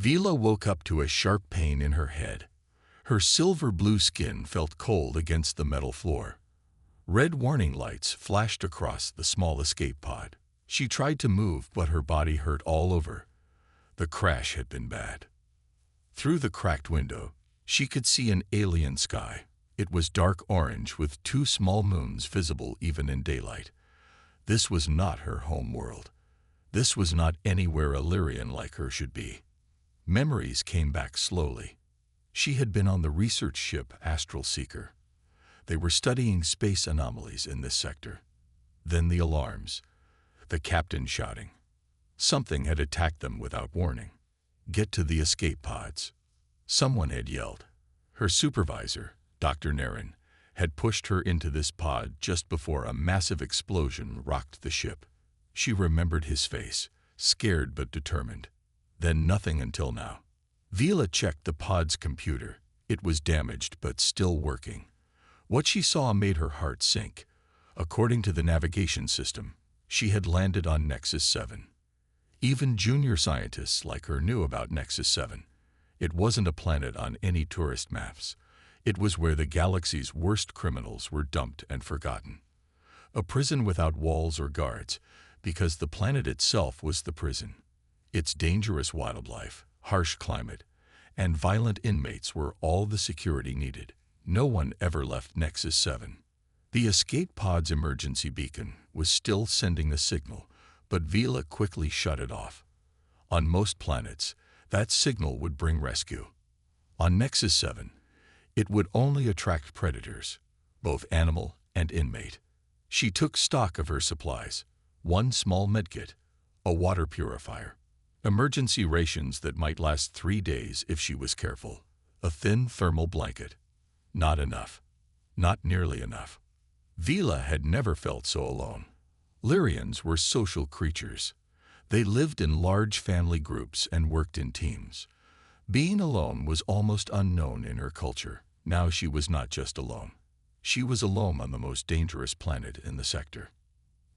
Vila woke up to a sharp pain in her head. Her silver-blue skin felt cold against the metal floor. Red warning lights flashed across the small escape pod. She tried to move, but her body hurt all over. The crash had been bad. Through the cracked window, she could see an alien sky. It was dark orange with two small moons visible even in daylight. This was not her home world. This was not anywhere a Lyrian like her should be. Memories came back slowly. She had been on the research ship Astral Seeker. They were studying space anomalies in this sector. Then the alarms. The captain shouting. Something had attacked them without warning. Get to the escape pods. Someone had yelled. Her supervisor, Dr. Narration, had pushed her into this pod just before a massive explosion rocked the ship. She remembered his face, scared but determined. Then nothing until now. Vila checked the pod's computer. It was damaged but still working. What she saw made her heart sink. According to the navigation system, she had landed on Nexus 7. Even junior scientists like her knew about Nexus 7. It wasn't a planet on any tourist maps. It was where the galaxy's worst criminals were dumped and forgotten. A prison without walls or guards, because the planet itself was the prison. Its dangerous wildlife, harsh climate, and violent inmates were all the security needed. No one ever left Nexus 7. The escape pod's emergency beacon was still sending a signal, but Vila quickly shut it off. On most planets, that signal would bring rescue. On Nexus 7, it would only attract predators, both animal and inmate. She took stock of her supplies: one small medkit, a water purifier, emergency rations that might last 3 days if she was careful, a thin thermal blanket. Not enough. Not nearly enough. Vila had never felt so alone. Lyrians were social creatures. They lived in large family groups and worked in teams. Being alone was almost unknown in her culture. Now she was not just alone. She was alone on the most dangerous planet in the sector.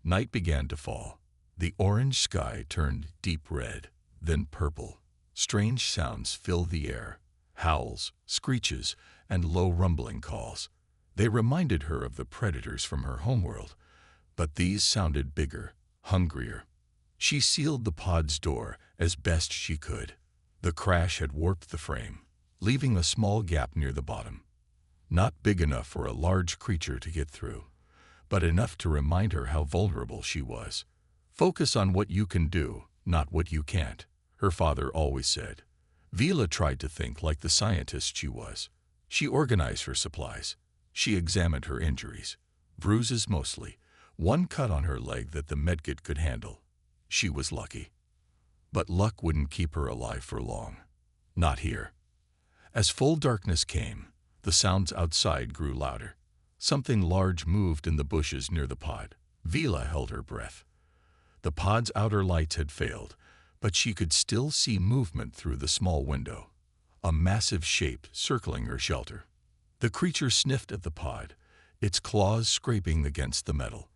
Night began to fall. The orange sky turned deep red, then purple. Strange sounds filled the air: howls, screeches, and low rumbling calls. They reminded her of the predators from her homeworld, but these sounded bigger, hungrier. She sealed the pod's door as best she could. The crash had warped the frame, leaving a small gap near the bottom. Not big enough for a large creature to get through, but enough to remind her how vulnerable she was. Focus on what you can do, not what you can't, her father always said. Vila tried to think like the scientist she was. She organized her supplies. She examined her injuries. Bruises mostly. One cut on her leg that the medkit could handle. She was lucky. But luck wouldn't keep her alive for long. Not here. As full darkness came, the sounds outside grew louder. Something large moved in the bushes near the pod. Vila held her breath. The pod's outer lights had failed, but she could still see movement through the small window. A massive shape circling her shelter. The creature sniffed at the pod, its claws scraping against the metal.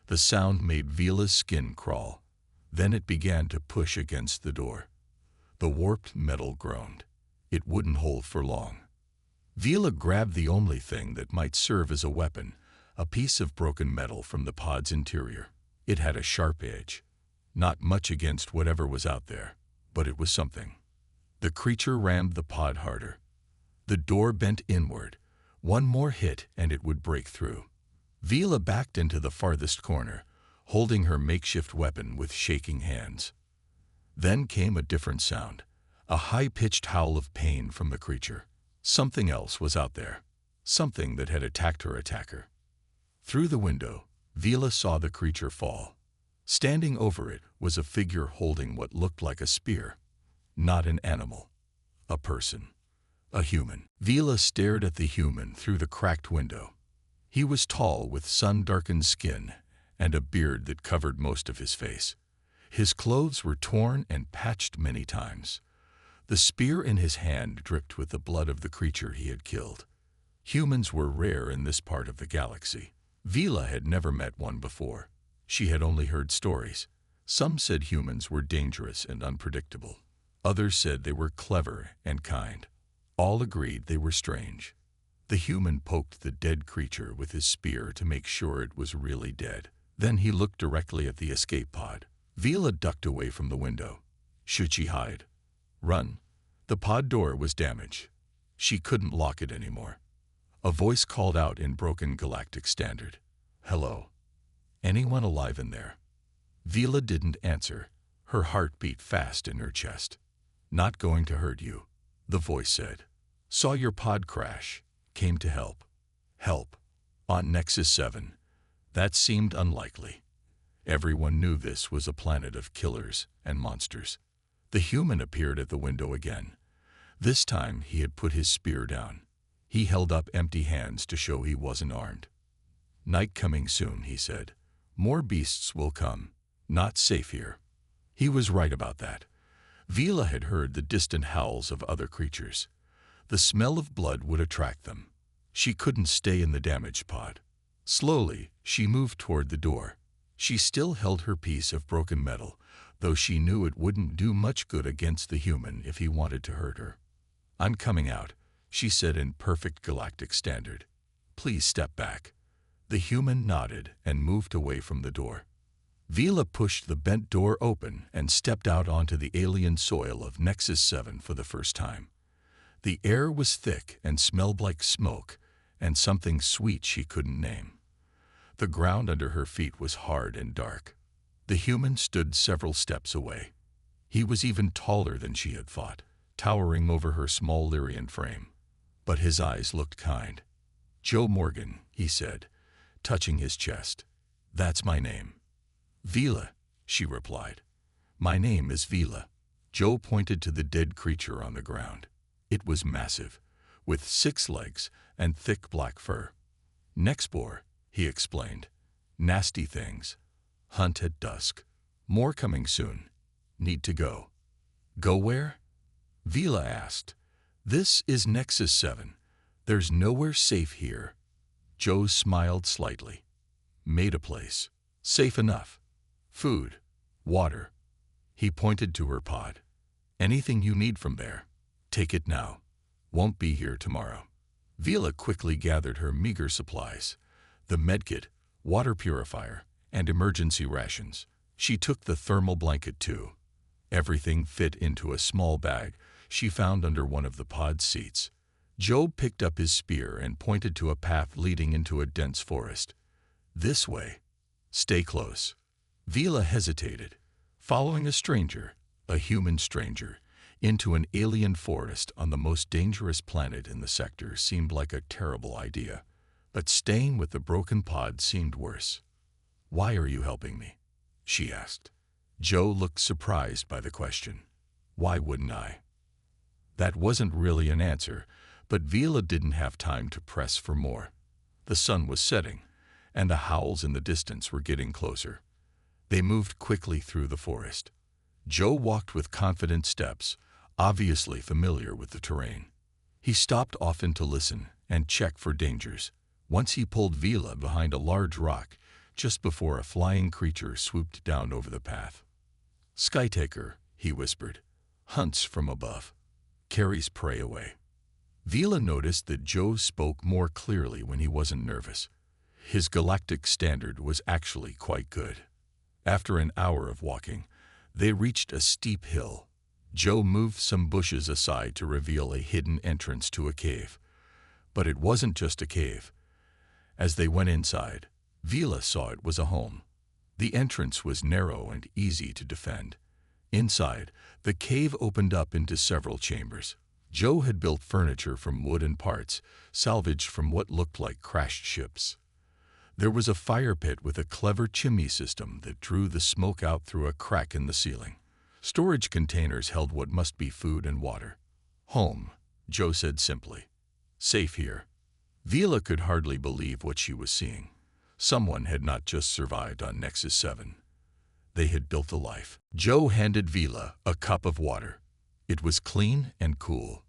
The sound made Vila's skin crawl. Then it began to push against the door. The warped metal groaned. It wouldn't hold for long. Vila grabbed the only thing that might serve as a weapon, a piece of broken metal from the pod's interior. It had a sharp edge. Not much against whatever was out there, but it was something. The creature rammed the pod harder. The door bent inward. One more hit and it would break through. Vila backed into the farthest corner, holding her makeshift weapon with shaking hands. Then came a different sound, a high-pitched howl of pain from the creature. Something else was out there, something that had attacked her attacker. Through the window, Vila saw the creature fall. Standing over it was a figure holding what looked like a spear. Not an animal. A person. A human. Vila stared at the human through the cracked window. He was tall with sun-darkened skin and a beard that covered most of his face. His clothes were torn and patched many times. The spear in his hand dripped with the blood of the creature he had killed. Humans were rare in this part of the galaxy. Vila had never met one before. She had only heard stories. Some said humans were dangerous and unpredictable. Others said they were clever and kind. All agreed they were strange. The human poked the dead creature with his spear to make sure it was really dead. Then he looked directly at the escape pod. Vila ducked away from the window. Should she hide? Run? The pod door was damaged. She couldn't lock it anymore. A voice called out in broken Galactic Standard. Hello? Anyone alive in there? Vila didn't answer. Her heart beat fast in her chest. Not going to hurt you, the voice said. Saw your pod crash. Came to help. Help? On Nexus 7. That seemed unlikely. Everyone knew this was a planet of killers and monsters. The human appeared at the window again. This time he had put his spear down. He held up empty hands to show he wasn't armed. Night coming soon, he said. More beasts will come. Not safe here. He was right about that. Vila had heard the distant howls of other creatures. The smell of blood would attract them. She couldn't stay in the damaged pod. Slowly, she moved toward the door. She still held her piece of broken metal, though she knew it wouldn't do much good against the human if he wanted to hurt her. I'm coming out, she said in perfect Galactic Standard. Please step back. The human nodded and moved away from the door. Vila pushed the bent door open and stepped out onto the alien soil of Nexus 7 for the first time. The air was thick and smelled like smoke and something sweet she couldn't name. The ground under her feet was hard and dark. The human stood several steps away. He was even taller than she had thought, towering over her small Lyrian frame. But his eyes looked kind. Joe Morgan, he said, touching his chest. That's my name. Vila, she replied. My name is Vila. Joe pointed to the dead creature on the ground. It was massive, with 6 legs and thick black fur. Nextbor, he explained. Nasty things. Hunt at dusk. More coming soon. Need to go. Go where? Vila asked. This is Nexus 7. There's nowhere safe here. Joe smiled slightly. Made a place. Safe enough. Food. Water. He pointed to her pod. Anything you need from there. Take it now. Won't be here tomorrow. Vila quickly gathered her meager supplies. The medkit, water purifier, and emergency rations. She took the thermal blanket too. Everything fit into a small bag she found under one of the pod's seats. Joe picked up his spear and pointed to a path leading into a dense forest. This way. Stay close. Vila hesitated, following a stranger, a human stranger, into an alien forest on the most dangerous planet in the sector seemed like a terrible idea. But staying with the broken pod seemed worse. Why are you helping me? She asked. Joe looked surprised by the question. Why wouldn't I? That wasn't really an answer, but Vila didn't have time to press for more. The sun was setting, and the howls in the distance were getting closer. They moved quickly through the forest. Joe walked with confident steps, obviously familiar with the terrain. He stopped often to listen and check for dangers. Once he pulled Vila behind a large rock, just before a flying creature swooped down over the path. Skytaker, he whispered, hunts from above, carries prey away. Vila noticed that Joe spoke more clearly when he wasn't nervous. His Galactic Standard was actually quite good. After an hour of walking, they reached a steep hill. Joe moved some bushes aside to reveal a hidden entrance to a cave. But it wasn't just a cave. As they went inside, Vila saw it was a home. The entrance was narrow and easy to defend. Inside, the cave opened up into several chambers. Joe had built furniture from wood and parts, salvaged from what looked like crashed ships. There was a fire pit with a clever chimney system that drew the smoke out through a crack in the ceiling. Storage containers held what must be food and water. Home, Joe said simply. Safe here. Vila could hardly believe what she was seeing. Someone had not just survived on Nexus 7. They had built a life. Joe handed Vila a cup of water. It was clean and cool.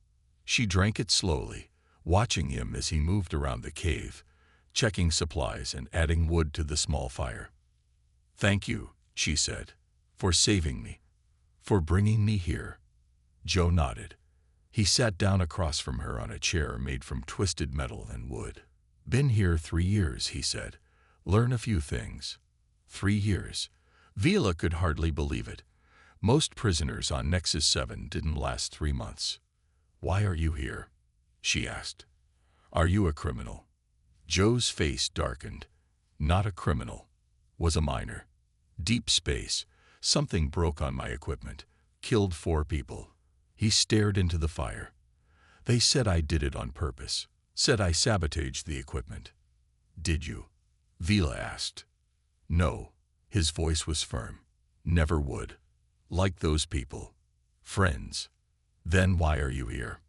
She drank it slowly, watching him as he moved around the cave, checking supplies and adding wood to the small fire. Thank you, she said, for saving me, for bringing me here. Joe nodded. He sat down across from her on a chair made from twisted metal and wood. "Been here 3 years," he said. "Learn a few things." 3 years. Vila could hardly believe it. Most prisoners on Nexus 7 didn't last 3 months. "Why are you here?" she asked. "Are you a criminal?" Joe's face darkened. "Not a criminal. Was a miner. Deep space. Something broke on my equipment. Killed 4 people. He stared into the fire. "They said I did it on purpose. Said I sabotaged the equipment." "Did you?" Vila asked. "No." His voice was firm. "Never would. Like those people. Friends." "Then why are you here?"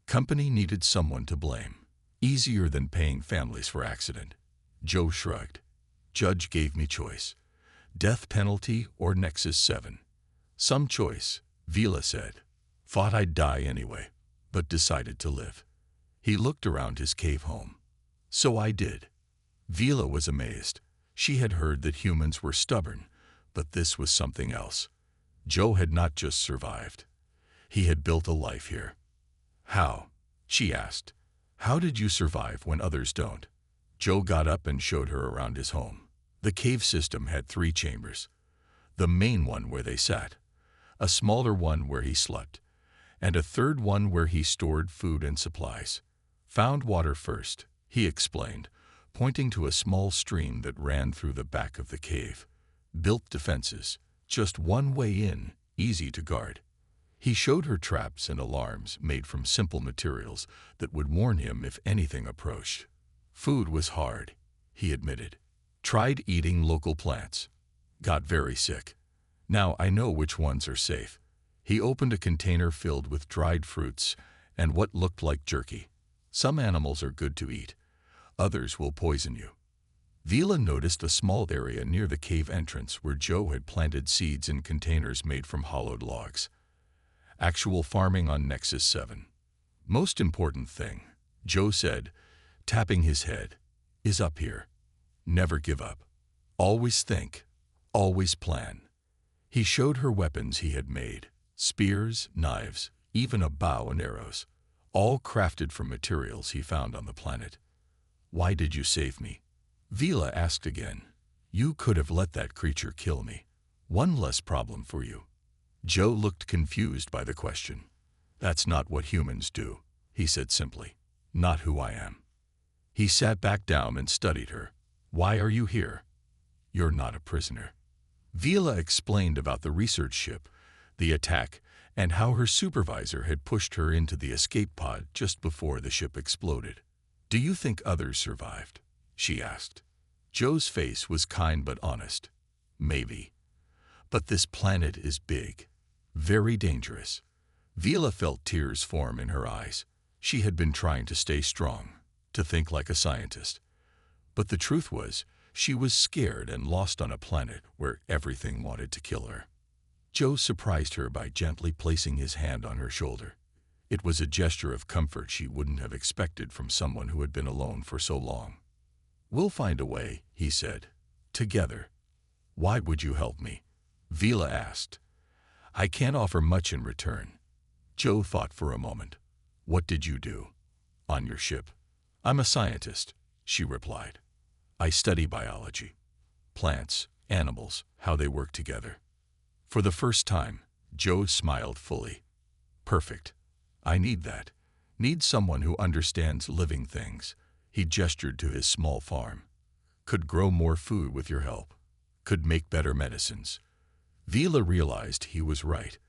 "Company needed someone to blame. Easier than paying families for accident." Joe shrugged. "Judge gave me choice. Death penalty or Nexus 7. Some choice," Vila said. "Thought I'd die anyway, but decided to live." He looked around his cave home. "So I did." Vila was amazed. She had heard that humans were stubborn, but this was something else. Joe had not just survived. He had built a life here. "How?" she asked. "How did you survive when others don't?" Joe got up and showed her around his home. The cave system had 3 chambers. The main one where they sat, a smaller one where he slept, and a third one where he stored food and supplies. "Found water first," he explained, pointing to a small stream that ran through the back of the cave. "Built defenses, just one way in, easy to guard." He showed her traps and alarms made from simple materials that would warn him if anything approached. "Food was hard," he admitted. "Tried eating local plants. Got very sick. Now I know which ones are safe." He opened a container filled with dried fruits and what looked like jerky. "Some animals are good to eat. Others will poison you." Vila noticed a small area near the cave entrance where Joe had planted seeds in containers made from hollowed logs. "Actual farming on Nexus 7. Most important thing," Joe said, tapping his head, "is up here. Never give up. Always think. Always plan." He showed her weapons he had made. Spears, knives, even a bow and arrows. All crafted from materials he found on the planet. "Why did you save me?" Vila asked again. "You could have let that creature kill me. One less problem for you." Joe looked confused by the question. "That's not what humans do," he said simply. "Not who I am." He sat back down and studied her. "Why are you here?" "You're not a prisoner." Vila explained about the research ship, the attack, and how her supervisor had pushed her into the escape pod just before the ship exploded. "Do you think others survived?" she asked. Joe's face was kind but honest. "Maybe. But this planet is big. Very dangerous." Vila felt tears form in her eyes. She had been trying to stay strong, to think like a scientist. But the truth was, she was scared and lost on a planet where everything wanted to kill her. Joe surprised her by gently placing his hand on her shoulder. It was a gesture of comfort she wouldn't have expected from someone who had been alone for so long. "We'll find a way," he said. "Together." "Why would you help me?" Vila asked. "I can't offer much in return." Joe thought for a moment. "What did you do?" "On your ship." "I'm a scientist," she replied. "I study biology. Plants, animals, how they work together." For the first time, Joe smiled fully. "Perfect. I need that. Need someone who understands living things." He gestured to his small farm. "Could grow more food with your help. Could make better medicines." Vila realized he was right.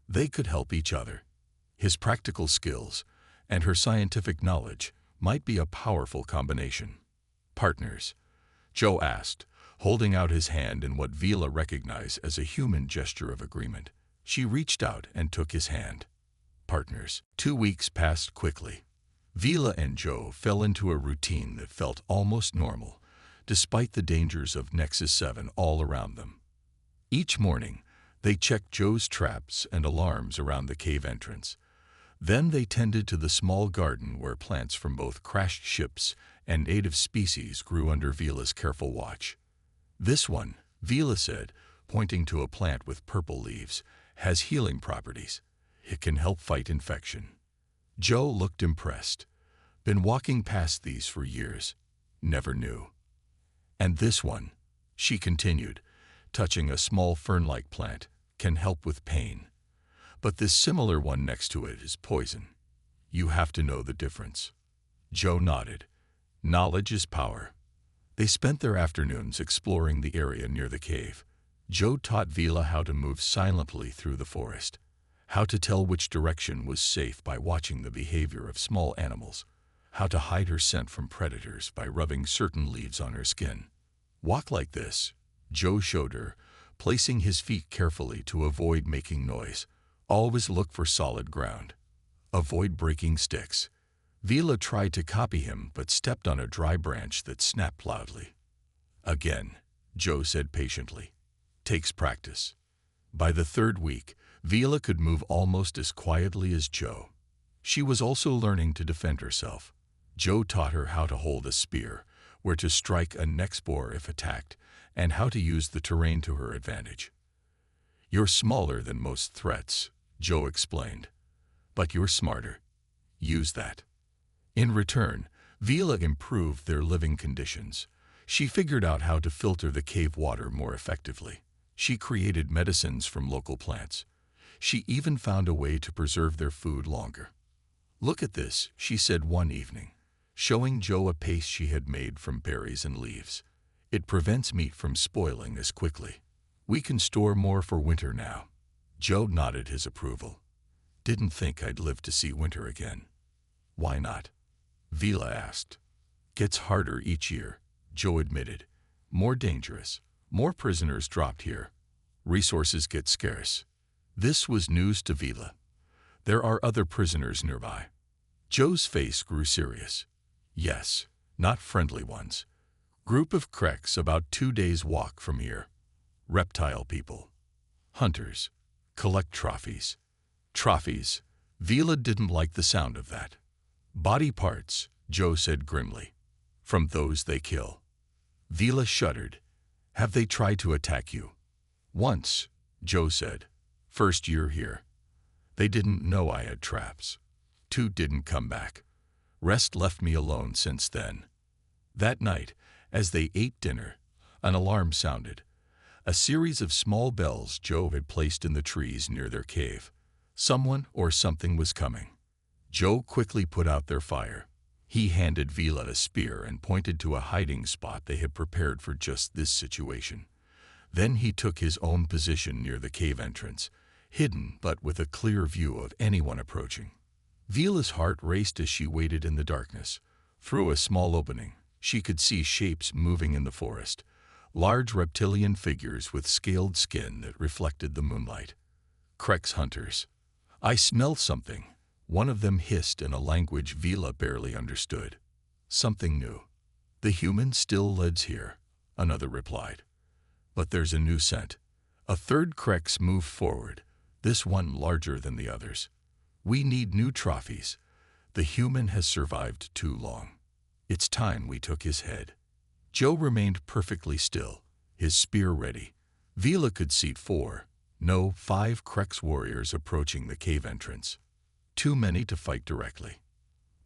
They could help each other. His practical skills and her scientific knowledge might be a powerful combination. "Partners?" Joe asked, holding out his hand in what Vila recognized as a human gesture of agreement. She reached out and took his hand. Partners. 2 weeks passed quickly. Vila and Joe fell into a routine that felt almost normal, despite the dangers of Nexus 7 all around them. Each morning, they checked Joe's traps and alarms around the cave entrance. Then they tended to the small garden where plants from both crashed ships and native species grew under Vila's careful watch. "This one," Vila said, pointing to a plant with purple leaves, "has healing properties. It can help fight infection. Joe looked impressed. Been walking past these for years. Never knew. And this one, she continued, touching a small fern-like plant, can help with pain. But this similar one next to it is poison. You have to know the difference. Joe nodded. Knowledge is power. They spent their afternoons exploring the area near the cave. Joe taught Vila how to move silently through the forest, how to tell which direction was safe by watching the behavior of small animals, how to hide her scent from predators by rubbing certain leaves on her skin. Walk like this, Joe showed her, placing his feet carefully to avoid making noise. Always look for solid ground. Avoid breaking sticks. Vila tried to copy him but stepped on a dry branch that snapped loudly. Again, Joe said patiently. Takes practice. By the third week, Vila could move almost as quietly as Joe. She was also learning to defend herself. Joe taught her how to hold a spear, where to strike a next boar if attacked, and how to use the terrain to her advantage. You're smaller than most threats, Joe explained. But you're smarter. Use that. In return, Vila improved their living conditions. She figured out how to filter the cave water more effectively. She created medicines from local plants. She even found a way to preserve their food longer. Look at this, she said one evening, showing Joe a paste she had made from berries and leaves. It prevents meat from spoiling as quickly. We can store more for winter now. Joe nodded his approval. Didn't think I'd live to see winter again. Why not? Vila asked. Gets harder each year, Joe admitted. More dangerous. More prisoners dropped here. Resources get scarce. This was news to Vila. There are other prisoners nearby. Joe's face grew serious. Yes, not friendly ones. Group of Kreks about 2 days' walk from here. Reptile people. Hunters. Collect trophies. Trophies. Vila didn't like the sound of that. Body parts, Joe said grimly. From those they kill. Vila shuddered. Have they tried to attack you? Once, Joe said. First year here. They didn't know I had traps. 2 didn't come back. Rest left me alone since then. That night, as they ate dinner, an alarm sounded. A series of small bells Joe had placed in the trees near their cave. Someone or something was coming. Joe quickly put out their fire. He handed Vila a spear and pointed to a hiding spot they had prepared for just this situation. Then he took his own position near the cave entrance, hidden but with a clear view of anyone approaching. Vila's heart raced as she waited in the darkness. Through a small opening, she could see shapes moving in the forest, large reptilian figures with scaled skin that reflected the moonlight. Kreks hunters. I smell something. One of them hissed in a language Vila barely understood. Something new. The human still lives here, another replied. But there's a new scent. A third Kreks moved forward, this one larger than the others. We need new trophies. The human has survived too long. It's time we took his head. Joe remained perfectly still, his spear ready. Vila could see 5 Kreks warriors approaching the cave entrance. Too many to fight directly.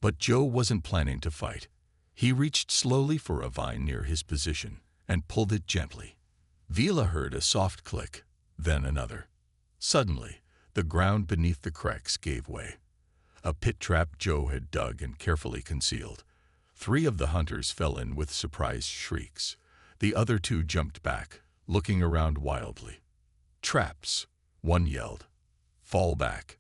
But Joe wasn't planning to fight. He reached slowly for a vine near his position and pulled it gently. Vila heard a soft click, then another. Suddenly, the ground beneath the Kreks gave way. A pit trap Joe had dug and carefully concealed. 3 of the hunters fell in with surprised shrieks. The other 2 jumped back, looking around wildly. Traps, one yelled. Fall back.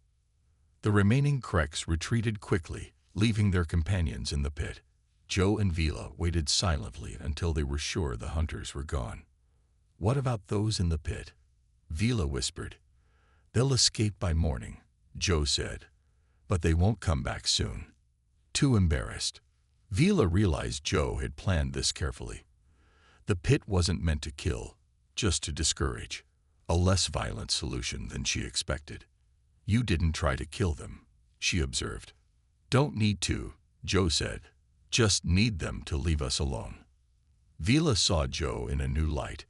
The remaining Kreks retreated quickly, leaving their companions in the pit. Joe and Vila waited silently until they were sure the hunters were gone. What about those in the pit? Vila whispered. They'll escape by morning, Joe said. But they won't come back soon. Too embarrassed. Vila realized Joe had planned this carefully. The pit wasn't meant to kill, just to discourage. A less violent solution than she expected. You didn't try to kill them, she observed. Don't need to, Joe said. Just need them to leave us alone. Vila saw Joe in a new light.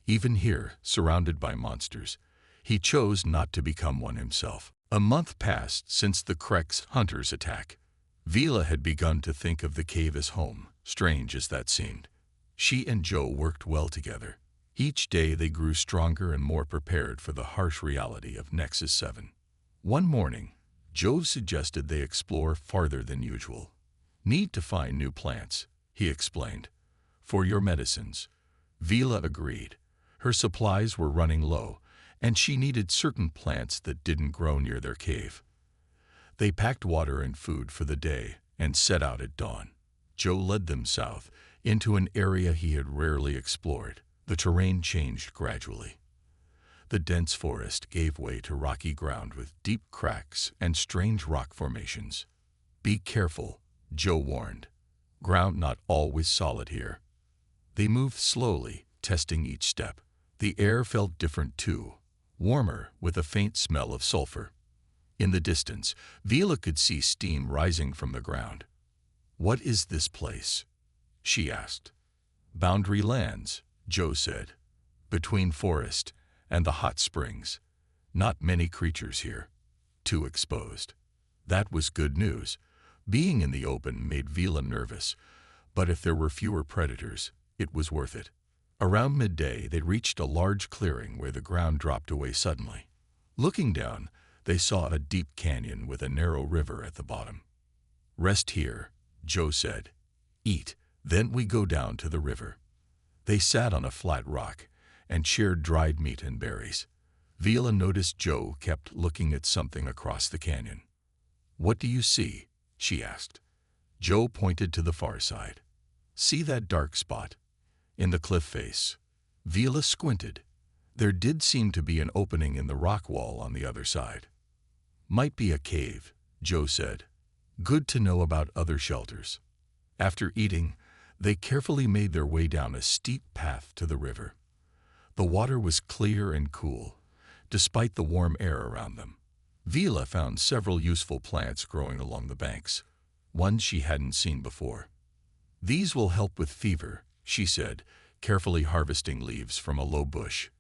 Even here, surrounded by monsters, he chose not to become one himself. A month passed since the Krex hunters' attack. Vila had begun to think of the cave as home, strange as that seemed. She and Joe worked well together. Each day they grew stronger and more prepared for the harsh reality of Nexus 7. One morning, Joe suggested they explore farther than usual. Need to find new plants, he explained. For your medicines. Vila agreed. Her supplies were running low, and she needed certain plants that didn't grow near their cave. They packed water and food for the day and set out at dawn. Joe led them south into an area he had rarely explored. The terrain changed gradually. The dense forest gave way to rocky ground with deep cracks and strange rock formations. Be careful, Joe warned. Ground not always solid here. They moved slowly, testing each step. The air felt different too, warmer with a faint smell of sulfur. In the distance, Vila could see steam rising from the ground. What is this place? She asked. Boundary lands, Joe said. Between forest and the hot springs. Not many creatures here. Too exposed. That was good news. Being in the open made Vila nervous, but if there were fewer predators, it was worth it. Around midday, they reached a large clearing where the ground dropped away suddenly. Looking down, they saw a deep canyon with a narrow river at the bottom. Rest here, Joe said. Eat, then we go down to the river. They sat on a flat rock and shared dried meat and berries. Vila noticed Joe kept looking at something across the canyon. What do you see? She asked. Joe pointed to the far side. See that dark spot? In the cliff face. Vila squinted. There did seem to be an opening in the rock wall on the other side. Might be a cave, Joe said. Good to know about other shelters. After eating, they carefully made their way down a steep path to the river. The water was clear and cool, despite the warm air around them. Vila found several useful plants growing along the banks, ones she hadn't seen before. These will help with fever, she said, carefully harvesting leaves from a low bush.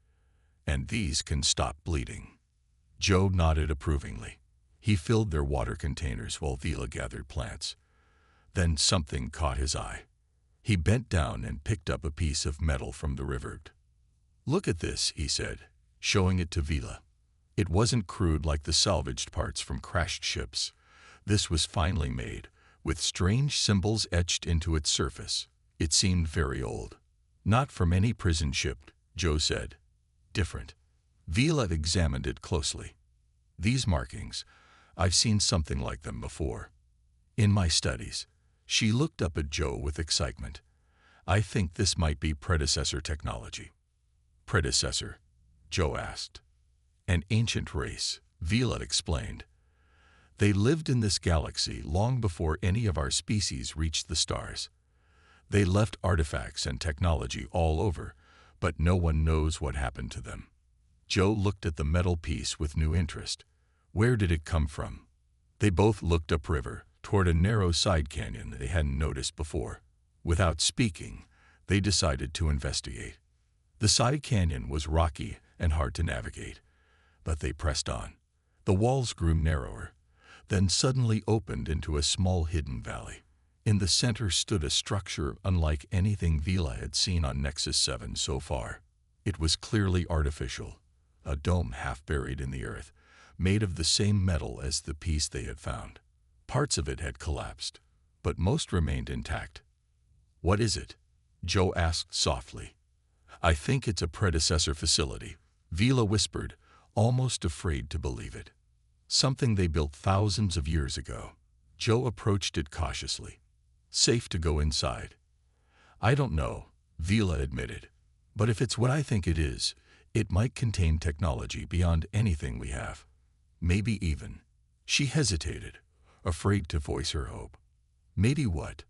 And these can stop bleeding. Joe nodded approvingly. He filled their water containers while Vila gathered plants. Then something caught his eye. He bent down and picked up a piece of metal from the river. Look at this, he said, showing it to Vila. It wasn't crude like the salvaged parts from crashed ships. This was finely made, with strange symbols etched into its surface. It seemed very old. Not from any prison ship, Joe said. Different. Vila examined it closely. These markings, I've seen something like them before. In my studies. She looked up at Joe with excitement. I think this might be predecessor technology. Predecessor? Joe asked. An ancient race, Vila explained. They lived in this galaxy long before any of our species reached the stars. They left artifacts and technology all over, but no one knows what happened to them. Joe looked at the metal piece with new interest. Where did it come from? They both looked upriver, toward a narrow side canyon they hadn't noticed before. Without speaking, they decided to investigate. The side canyon was rocky and hard to navigate, but they pressed on. The walls grew narrower, then suddenly opened into a small hidden valley. In the center stood a structure unlike anything Vila had seen on Nexus 7 so far. It was clearly artificial, a dome half buried in the earth, made of the same metal as the piece they had found. Parts of it had collapsed, but most remained intact. What is it? Joe asked softly. I think it's a predecessor facility, Vila whispered, almost afraid to believe it. Something they built thousands of years ago. Joe approached it cautiously. Safe to go inside. I don't know, Vila admitted, but if it's what I think it is, it might contain technology beyond anything we have. Maybe even. She hesitated, afraid to voice her hope. Maybe what?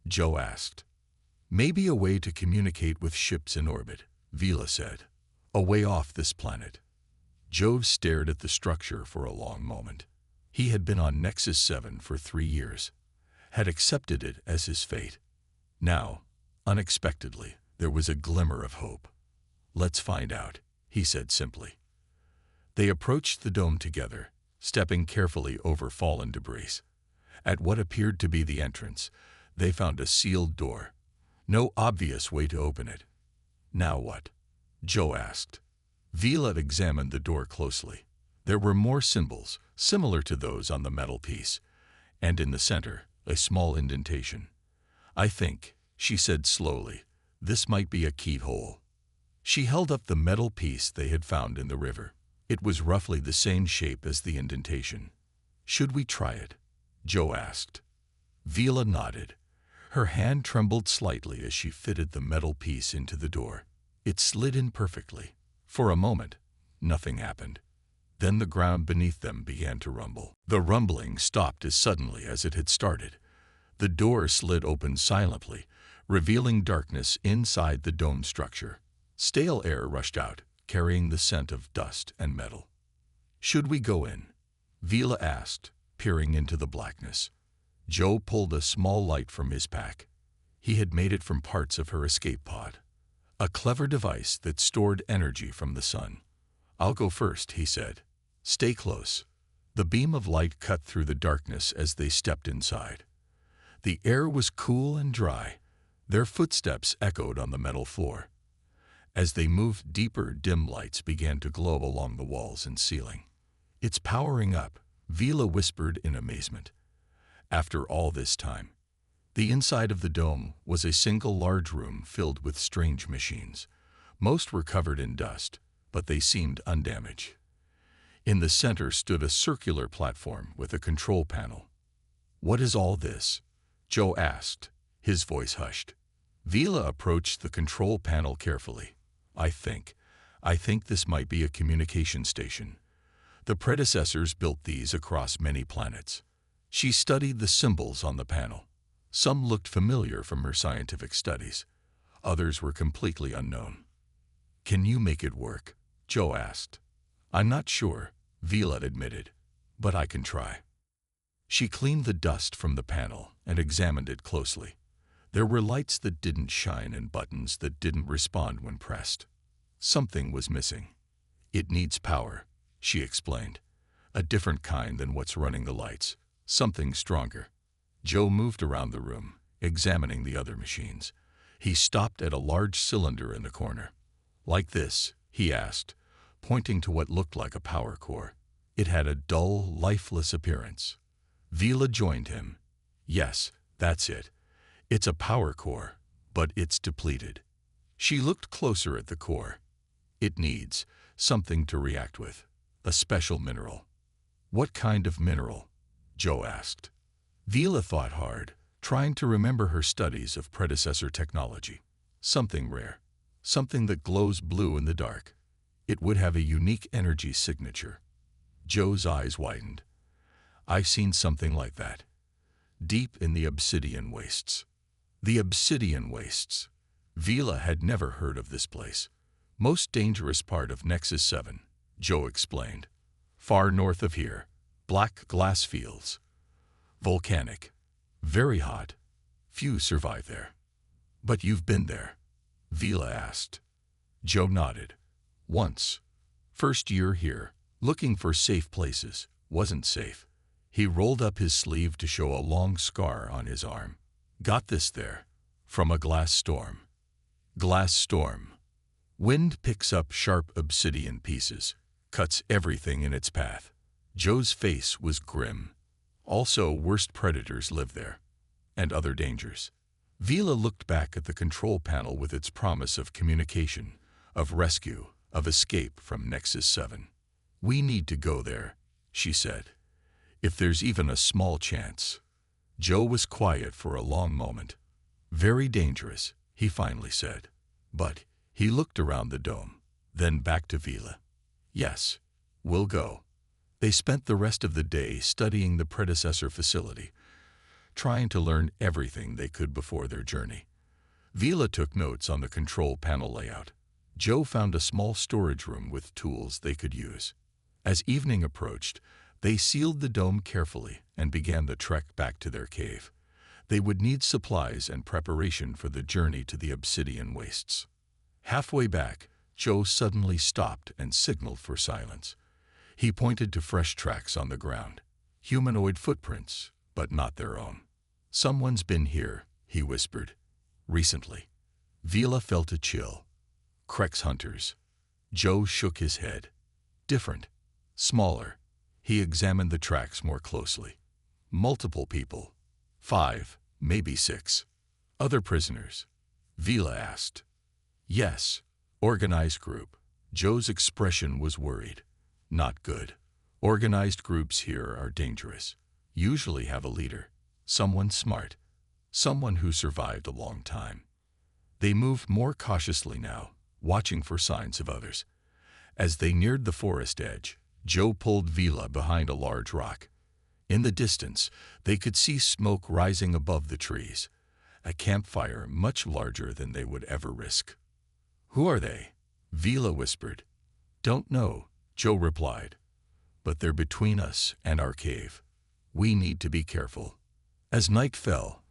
Joe asked. Maybe a way to communicate with ships in orbit, Vila said. A way off this planet. Joe stared at the structure for a long moment. He had been on Nexus 7 for 3 years, had accepted it as his fate. Now, unexpectedly, there was a glimmer of hope. Let's find out, he said simply. They approached the dome together, stepping carefully over fallen debris. At what appeared to be the entrance, they found a sealed door. No obvious way to open it. Now what? Joe asked. Vila examined the door closely. There were more symbols, similar to those on the metal piece, and in the center, a small indentation. I think, she said slowly, this might be a keyhole. She held up the metal piece they had found in the river. It was roughly the same shape as the indentation. Should we try it? Joe asked. Vila nodded. Her hand trembled slightly as she fitted the metal piece into the door. It slid in perfectly. For a moment, nothing happened. Then the ground beneath them began to rumble. The rumbling stopped as suddenly as it had started. The door slid open silently, revealing darkness inside the dome structure. Stale air rushed out, carrying the scent of dust and metal. Should we go in? Vila asked, peering into the blackness. Joe pulled a small light from his pack. He had made it from parts of her escape pod. A clever device that stored energy from the sun. I'll go first, he said. Stay close. The beam of light cut through the darkness as they stepped inside. The air was cool and dry. Their footsteps echoed on the metal floor. As they moved deeper, dim lights began to glow along the walls and ceiling. It's powering up, Vila whispered in amazement. After all this time, the inside of the dome was a single large room filled with strange machines. Most were covered in dust, but they seemed undamaged. In the center stood a circular platform with a control panel. What is all this? Joe asked, his voice hushed. Vila approached the control panel carefully. I think this might be a communication station. The predecessors built these across many planets. She studied the symbols on the panel. Some looked familiar from her scientific studies. Others were completely unknown. Can you make it work? Joe asked. I'm not sure, Vila admitted, but I can try. She cleaned the dust from the panel and examined it closely. There were lights that didn't shine and buttons that didn't respond when pressed. Something was missing. It needs power, she explained. A different kind than what's running the lights. Something stronger. Joe moved around the room, examining the other machines. He stopped at a large cylinder in the corner. Like this, he asked, pointing to what looked like a power core. It had a dull, lifeless appearance. Vila joined him. Yes, that's it. It's a power core, but it's depleted. She looked closer at the core. It needs something to react with. A special mineral. What kind of mineral? Joe asked. Vila thought hard, trying to remember her studies of predecessor technology. Something rare. Something that glows blue in the dark. It would have a unique energy signature. Joe's eyes widened. I've seen something like that. Deep in the obsidian wastes. The obsidian wastes. Vila had never heard of this place. Most dangerous part of Nexus 7, Joe explained. Far north of here. Black glass fields. Volcanic. Very hot. Few survive there. But you've been there? Vila asked. Joe nodded. Once. First year here, looking for safe places. Wasn't safe. He rolled up his sleeve to show a long scar on his arm. Got this there. From a glass storm. Glass storm. Wind picks up sharp obsidian pieces. Cuts everything in its path. Joe's face was grim. Also, worst predators live there. And other dangers. Vila looked back at the control panel with its promise of communication, of rescue, of escape from Nexus 7. We need to go there, she said. If there's even a small chance. Joe was quiet for a long moment. Very dangerous, he finally said. But he looked around the dome, then back to Vila. Yes, we'll go. They spent the rest of the day studying the predecessor facility, trying to learn everything they could before their journey. Vila took notes on the control panel layout. Joe found a small storage room with tools they could use. As evening approached, they sealed the dome carefully and began the trek back to their cave. They would need supplies and preparation for the journey to the obsidian wastes. Halfway back, Joe suddenly stopped and signaled for silence. He pointed to fresh tracks on the ground. Humanoid footprints, but not their own. Someone's been here, he whispered. Recently. Vila felt a chill. Krex hunters. Joe shook his head. Different. Smaller. He examined the tracks more closely. Multiple people. 5, maybe 6. Other prisoners? Vila asked. Yes. Organized group. Joe's expression was worried. Not good. Organized groups here are dangerous. Usually have a leader. Someone smart. Someone who survived a long time. They moved more cautiously now, watching for signs of others. As they neared the forest edge, Joe pulled Vila behind a large rock. In the distance, they could see smoke rising above the trees. A campfire much larger than they would ever risk. Who are they? Vila whispered. Don't know, Joe replied. But they're between us and our cave. We need to be careful. As night fell,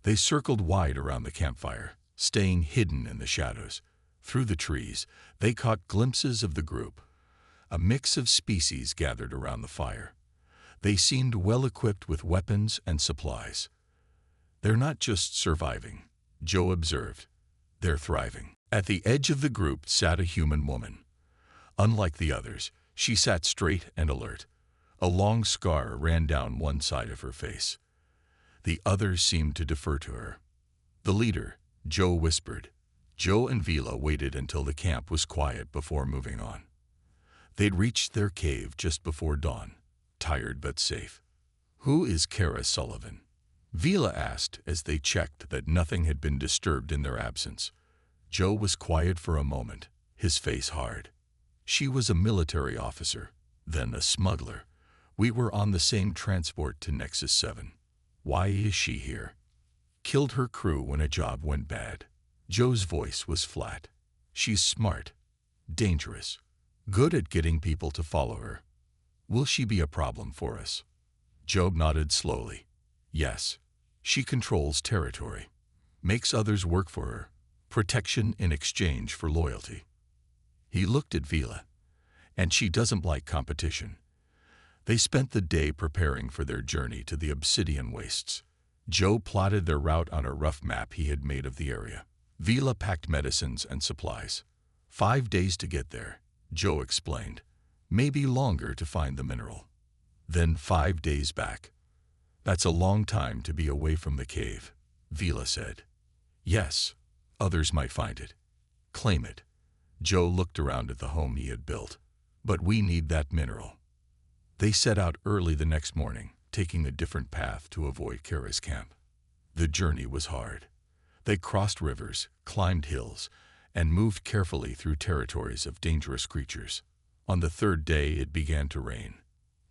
they circled wide around the campfire, staying hidden in the shadows. Through the trees, they caught glimpses of the group. A mix of species gathered around the fire. They seemed well equipped with weapons and supplies. They're not just surviving, Joe observed. They're thriving. At the edge of the group sat a human woman. Unlike the others, she sat straight and alert. A long scar ran down one side of her face. The others seemed to defer to her. The leader, Joe whispered. Joe and Vila waited until the camp was quiet before moving on. They'd reached their cave just before dawn, tired but safe. Who is Kara Sullivan? Vila asked as they checked that nothing had been disturbed in their absence. Joe was quiet for a moment, his face hard. She was a military officer, then a smuggler. We were on the same transport to Nexus 7. Why is she here? Killed her crew when a job went bad. Joe's voice was flat. She's smart, dangerous, good at getting people to follow her. Will she be a problem for us? Joe nodded slowly. Yes. She controls territory, makes others work for her, protection in exchange for loyalty. He looked at Vila, and she doesn't like competition. They spent the day preparing for their journey to the Obsidian Wastes. Joe plotted their route on a rough map he had made of the area. Vila packed medicines and supplies. 5 days to get there, Joe explained. Maybe longer to find the mineral. Then 5 days back. That's a long time to be away from the cave, Vila said. Yes, others might find it. Claim it. Joe looked around at the home he had built. But we need that mineral. They set out early the next morning, taking a different path to avoid Kara's camp. The journey was hard. They crossed rivers, climbed hills, and moved carefully through territories of dangerous creatures. On the 3rd day it began to rain.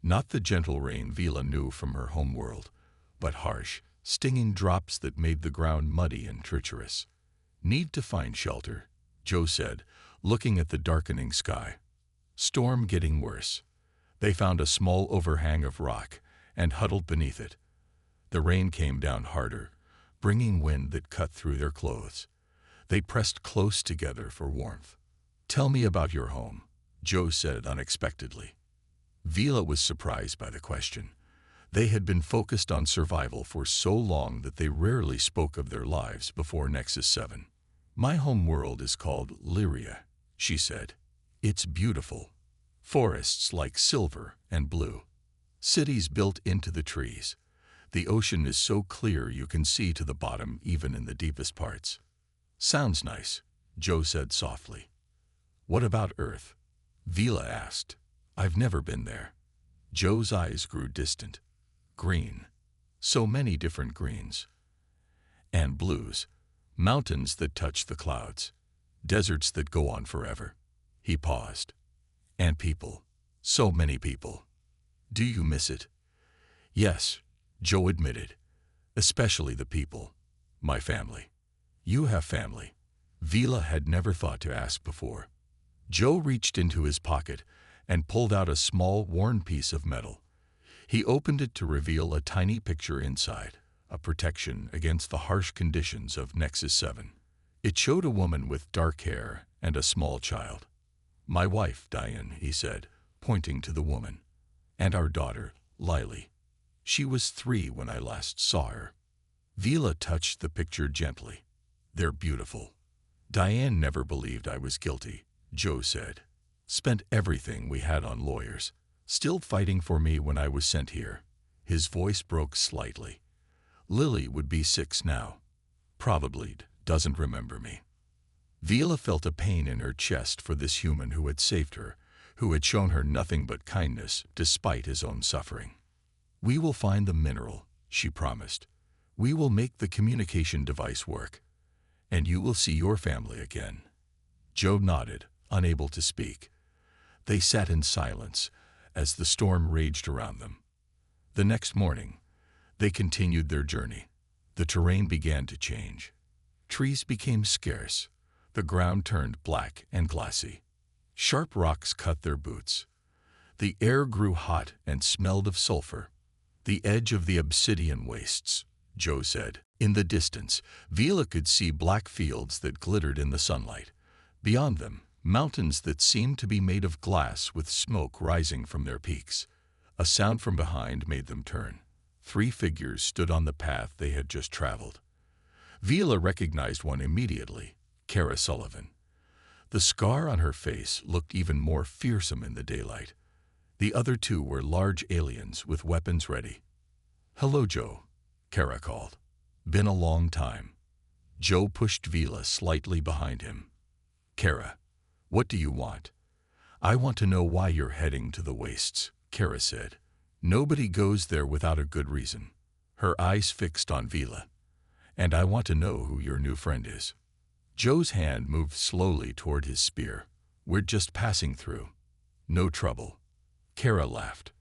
Not the gentle rain Vila knew from her home world, but harsh, stinging drops that made the ground muddy and treacherous. Need to find shelter, Joe said, looking at the darkening sky. Storm getting worse. They found a small overhang of rock and huddled beneath it. The rain came down harder, bringing wind that cut through their clothes. They pressed close together for warmth. Tell me about your home, Joe said unexpectedly. Vila was surprised by the question. They had been focused on survival for so long that they rarely spoke of their lives before Nexus 7. My home world is called Lyria, she said. It's beautiful. Forests like silver and blue. Cities built into the trees. The ocean is so clear you can see to the bottom even in the deepest parts. Sounds nice, Joe said softly. What about Earth? Vila asked. I've never been there. Joe's eyes grew distant. Green. So many different greens. And blues. Mountains that touch the clouds. Deserts that go on forever. He paused. And people. So many people. Do you miss it? Yes, Joe admitted. Especially the people. My family. You have family. Vila had never thought to ask before. Joe reached into his pocket and pulled out a small, worn piece of metal. He opened it to reveal a tiny picture inside, a protection against the harsh conditions of Nexus 7. It showed a woman with dark hair and a small child. My wife, Diane, he said, pointing to the woman. "And our daughter, Lily. She was 3 when I last saw her." Vila touched the picture gently. "They're beautiful." "Diane never believed I was guilty," Joe said. "Spent everything we had on lawyers. Still fighting for me when I was sent here." His voice broke slightly. "Lily would be 6 now. Probably doesn't remember me." Vila felt a pain in her chest for this human who had saved her, who had shown her nothing but kindness despite his own suffering. "We will find the mineral," she promised. "We will make the communication device work, and you will see your family again." Joe nodded, unable to speak. They sat in silence as the storm raged around them. The next morning, they continued their journey. The terrain began to change. Trees became scarce. The ground turned black and glassy. Sharp rocks cut their boots. The air grew hot and smelled of sulfur. "The edge of the obsidian wastes," Joe said. In the distance, Vila could see black fields that glittered in the sunlight. Beyond them, mountains that seemed to be made of glass with smoke rising from their peaks. A sound from behind made them turn. 3 figures stood on the path they had just traveled. Vila recognized one immediately, Kara Sullivan. The scar on her face looked even more fearsome in the daylight. The other 2 were large aliens with weapons ready. "Hello, Joe," Kara called. "Been a long time." Joe pushed Vila slightly behind him. "Kara, what do you want?" "I want to know why you're heading to the wastes," Kara said. "Nobody goes there without a good reason." Her eyes fixed on Vila. "And I want to know who your new friend is." Joe's hand moved slowly toward his spear. "We're just passing through. No trouble." Kara laughed.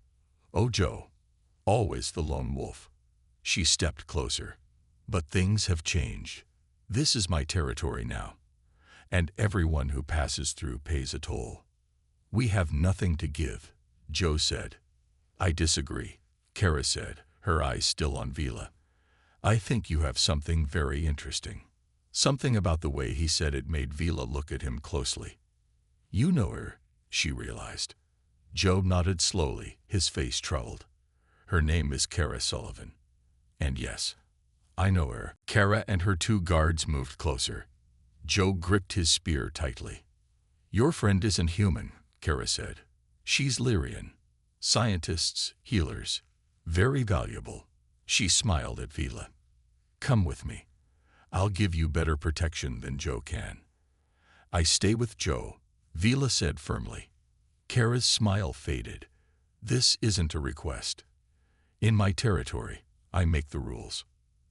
"Oh, Joe, always the lone wolf." She stepped closer. "But things have changed. This is my territory now. And everyone who passes through pays a toll." "We have nothing to give," Joe said. "I disagree," Kara said, her eyes still on Vila. "I think you have something very interesting." Something about the way he said it made Vila look at him closely. "You know her," she realized. Joe nodded slowly, his face troubled. "Her name is Kara Sullivan. And yes, I know her." Kara and her 2 guards moved closer. Joe gripped his spear tightly. "Your friend isn't human," Kara said. "She's Lyrian. Scientists, healers. Very valuable." She smiled at Vila. "Come with me. I'll give you better protection than Joe can." "I stay with Joe," Vila said firmly. Kara's smile faded. "This isn't a request. In my territory, I make the rules."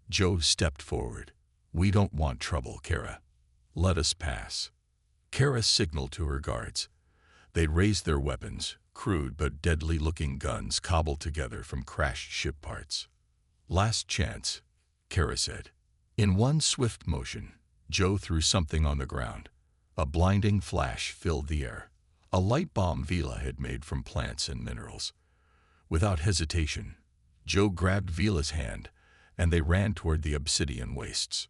Joe stepped forward. "We don't want trouble, Kara. Let us pass." Kara signaled to her guards. They raised their weapons, crude but deadly-looking guns cobbled together from crashed ship parts. "Last chance," Kara said. In one swift motion, Joe threw something on the ground. A blinding flash filled the air. A light bomb Vila had made from plants and minerals. Without hesitation, Joe grabbed Vila's hand, and they ran toward the obsidian wastes.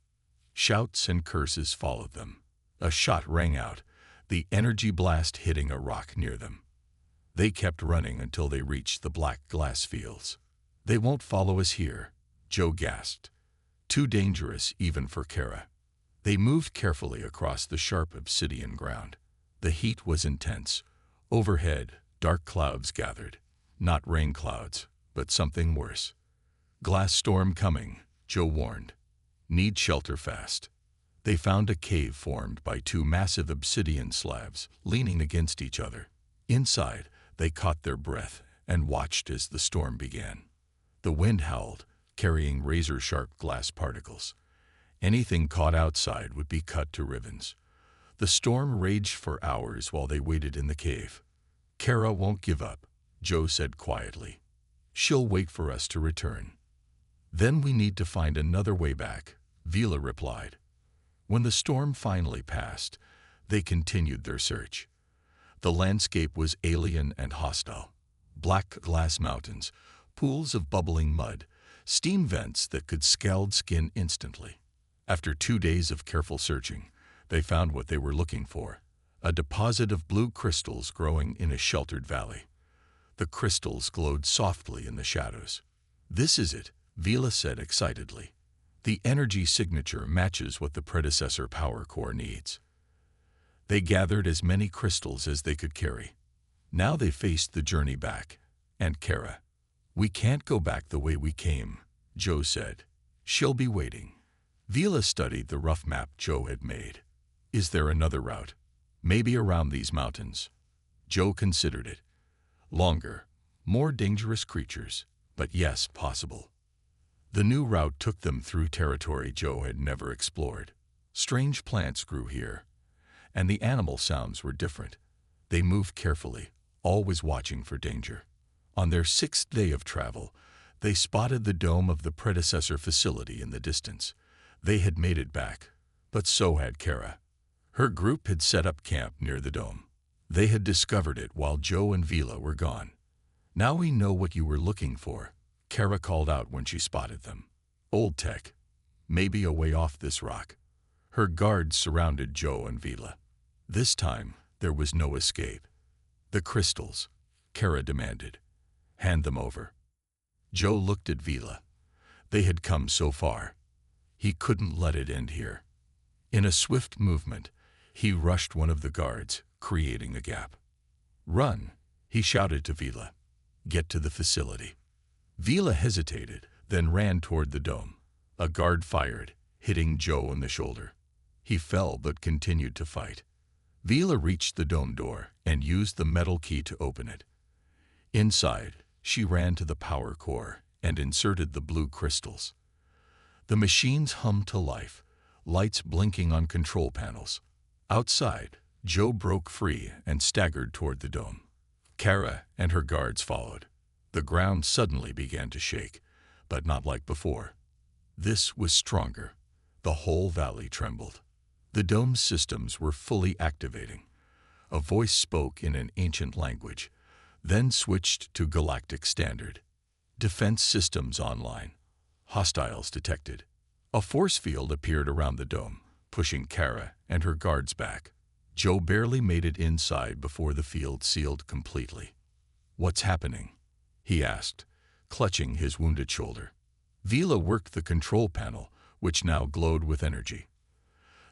Shouts and curses followed them. A shot rang out, the energy blast hitting a rock near them. They kept running until they reached the black glass fields. "They won't follow us here," Joe gasped. Too dangerous even for Kara. They moved carefully across the sharp obsidian ground. The heat was intense. Overhead, dark clouds gathered. Not rain clouds, but something worse. "Glass storm coming," Joe warned. "Need shelter fast." They found a cave formed by 2 massive obsidian slabs leaning against each other. Inside, they caught their breath and watched as the storm began. The wind howled, carrying razor-sharp glass particles. Anything caught outside would be cut to ribbons. The storm raged for hours while they waited in the cave. "Kara won't give up," Joe said quietly. "She'll wait for us to return." "Then we need to find another way back," Vila replied. When the storm finally passed, they continued their search. The landscape was alien and hostile. Black glass mountains, pools of bubbling mud, steam vents that could scald skin instantly. After 2 days of careful searching, they found what they were looking for, a deposit of blue crystals growing in a sheltered valley. The crystals glowed softly in the shadows. "This is it," Vila said excitedly. "The energy signature matches what the predecessor power core needs." They gathered as many crystals as they could carry. Now they faced the journey back. And Kara. "We can't go back the way we came," Joe said. "She'll be waiting." Vila studied the rough map Joe had made. "Is there another route? Maybe around these mountains?" Joe considered it. Longer, more dangerous creatures, but yes, possible. The new route took them through territory Joe had never explored. Strange plants grew here, and the animal sounds were different. They moved carefully, always watching for danger. On their 6th day of travel, they spotted the dome of the predecessor facility in the distance. They had made it back, but so had Kara. Her group had set up camp near the dome. They had discovered it while Joe and Vila were gone. "Now we know what you were looking for," Kara called out when she spotted them. "Old tech. Maybe a way off this rock." Her guards surrounded Joe and Vila. This time, there was no escape. "The crystals," Kara demanded. "Hand them over." Joe looked at Vila. They had come so far. He couldn't let it end here. In a swift movement, he rushed one of the guards, creating a gap. "Run," he shouted to Vila. "Get to the facility." Vila hesitated, then ran toward the dome. A guard fired, hitting Joe in the shoulder. He fell but continued to fight. Vila reached the dome door and used the metal key to open it. Inside, she ran to the power core and inserted the blue crystals. The machines hummed to life, lights blinking on control panels. Outside, Joe broke free and staggered toward the dome. Kara and her guards followed. The ground suddenly began to shake, but not like before. This was stronger. The whole valley trembled. The dome's systems were fully activating. A voice spoke in an ancient language, then switched to Galactic Standard. "Defense systems online. Hostiles detected." A force field appeared around the dome, pushing Kara and her guards back. Joe barely made it inside before the field sealed completely. "What's happening?" he asked, clutching his wounded shoulder. Vila worked the control panel, which now glowed with energy.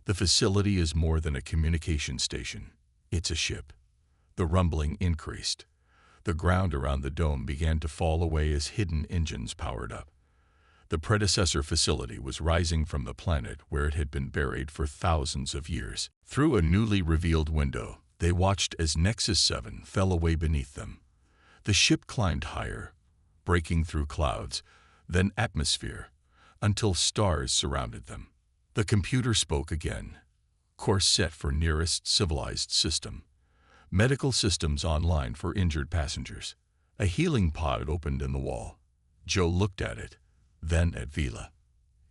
"The facility is more than a communication station. It's a ship." The rumbling increased. The ground around the dome began to fall away as hidden engines powered up. The predecessor facility was rising from the planet where it had been buried for thousands of years. Through a newly revealed window, they watched as Nexus 7 fell away beneath them. The ship climbed higher, breaking through clouds, then atmosphere, until stars surrounded them. The computer spoke again. "Course set for nearest civilized system. Medical systems online for injured passengers." A healing pod opened in the wall. Joe looked at it, then at Vila.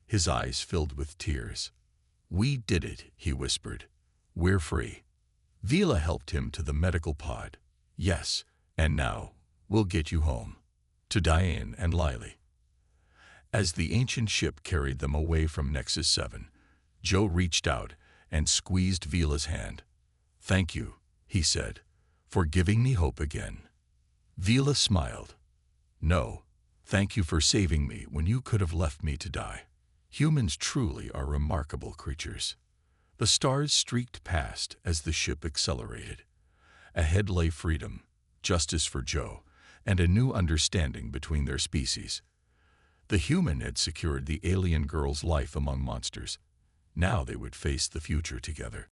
His eyes filled with tears. "We did it," he whispered. "We're free." Vila helped him to the medical pod. "Yes, and now, we'll get you home. To Diane and Lily." As the ancient ship carried them away from Nexus 7, Joe reached out and squeezed Vila's hand. "Thank you," he said, "for giving me hope again." Vila smiled. "No, thank you for saving me when you could have left me to die. Humans truly are remarkable creatures." The stars streaked past as the ship accelerated. Ahead lay freedom, justice for Joe, and a new understanding between their species. The human had secured the alien girl's life among monsters. Now they would face the future together.